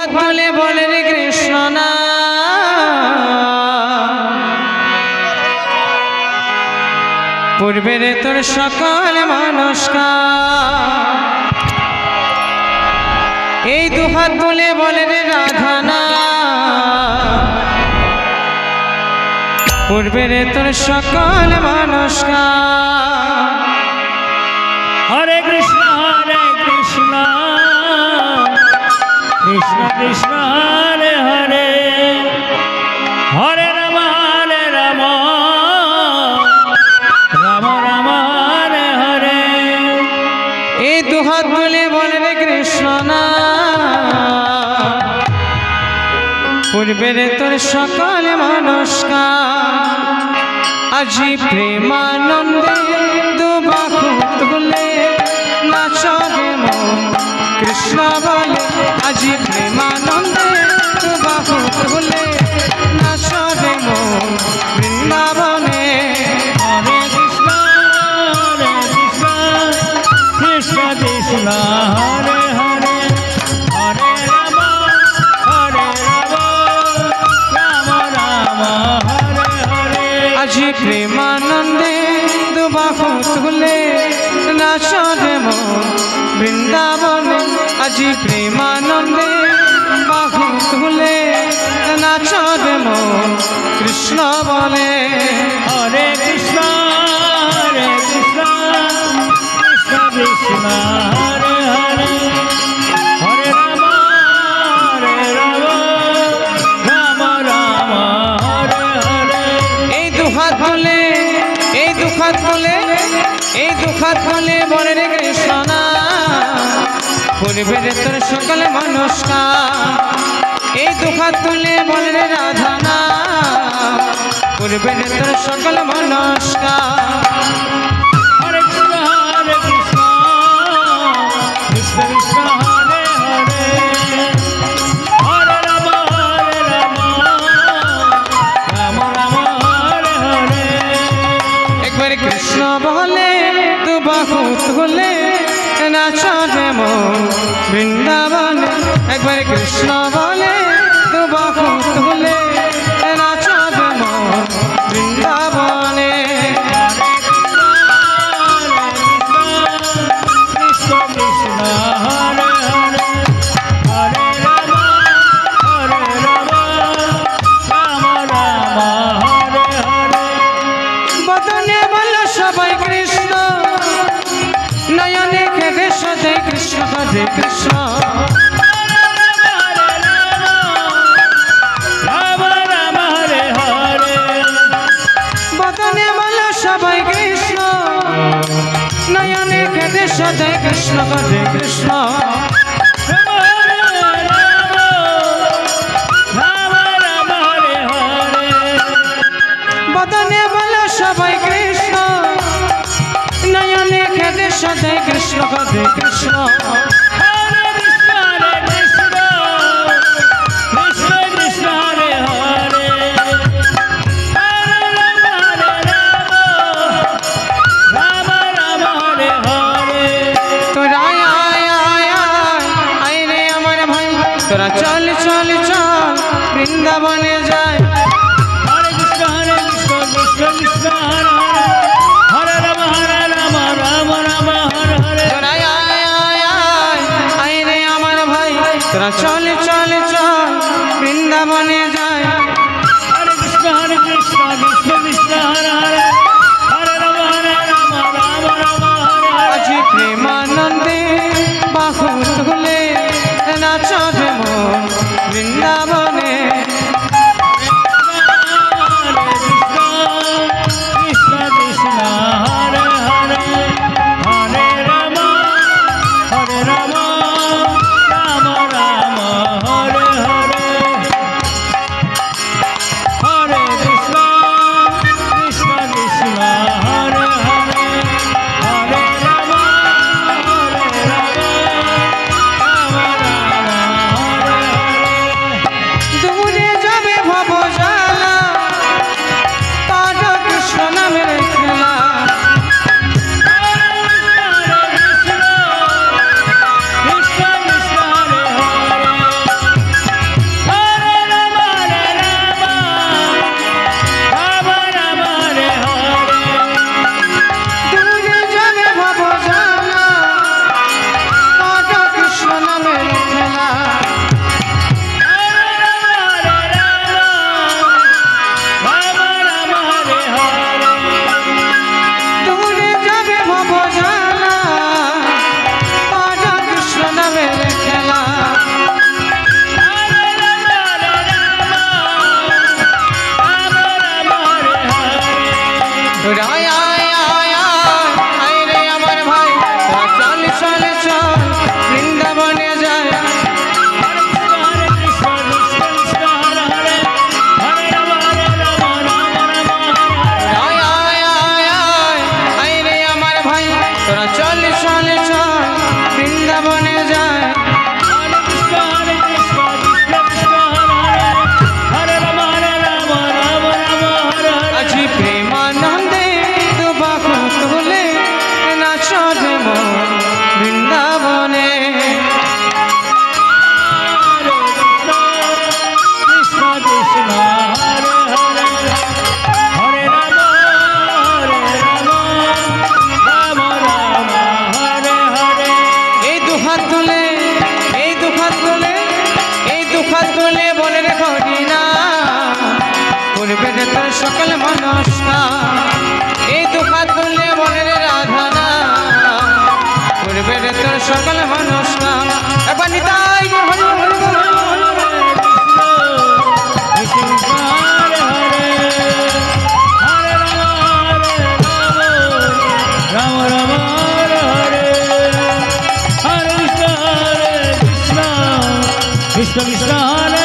দুহাত তুলে বলে রে কৃষ্ণ না পূর্বের তোর সকল নমস্কার এই দুহাত তুলে বলে রে রাধা না পূর্বের তোর সকল নমস্কার হরে কৃষ্ণ কৃষ্ণ কৃষ্ণ হরে হরে হরে রাম রাম রাম হরে হরে এই দুহাত তুলে বলে রে কৃষ্ণ না পূর্বের তোর সকল নমস্কার আজি প্রেমানন্দে দুবাহু তুলে নাচবে মন কৃষ্ণ বলে আজি প্রেমানন্দে দুবাহু তুলে নাচবে মন বৃন্দাবনে হরে কৃষ্ণ কৃষ্ণ কৃষ্ণ হরে হরে হরে রাম রাম রাম হরে হরে আজি প্রেমানন্দে দুবাহু তুলে নাচবে মন বৃন্দাবনে আজি প্রেমানন্দে বাহু তুলে নাচবে মন কৃষ্ণ বলে হরে কৃষ্ণ কৃষ্ণ কৃষ্ণ হরে হরে হরে রাম রাম রাম হরে হরে এই দুহাত তুলে এই দুহাত তুলে এই দুহাত তুলে বলে রে কৃষ্ণ না পূর্বের তোর সকল নমস্কার এই দুহাত তুলে বলে রে রাধা না পূর্বের তোর সকল নমস্কার হরে কৃষ্ণ কৃষ্ণ কৃষ্ণ হরে হরে হরে রাম রাম রাম হরে হরে একবার কৃষ্ণ বলে তু বাহু তুলে নাচবে মন বৃন্দাবনে একবার কৃষ্ণ বলে তু বাহু তুলে নাচবে মন বৃন্দাবনে কৃষ্ণ কৃষ্ণ হরে হরে হরে রাম রাম রাম হরে হরে বদনে বল সবাই কৃষ্ণ নয়নে খেদে সদে কৃষ্ণ হরে কৃষ্ণ বদনে বল সবাই কৃষ্ণ নয়নে খেদে সদে কৃষ্ণ হরে কৃষ্ণ বদনে বল সবাই কৃষ্ণ নয়নে খেদে সদে কৃষ্ণ হরে কৃষ্ণ তোরা আয় আয় আয় রে আমার ভাই তোরা চল চল চল বৃন্দাবনে যায় হরে কৃষ্ণ কৃষ্ণ কৃষ্ণ হরে রাম রাম রাম হরে হরে তোরা আয় আয় আয় আয় রে আমার ভাই তোরা চল চল চল বৃন্দাবনে যায় হরে কৃষ্ণ কৃষ্ণ কৃষ্ণ হরে হরে হরে রাম রাম হরে হরে আজি প্রেমানন্দে বাহু তুলে নাচবে মন বৃন্দাবনে কৃষ্ণ কৃষ্ণ হরে হরে হরে রাম রাম রাম হরে হরে হরে কৃষ্ণ কৃষ্ণ কৃষ্ণ হরে হরে হরে রাম কৃষ্ণ হরে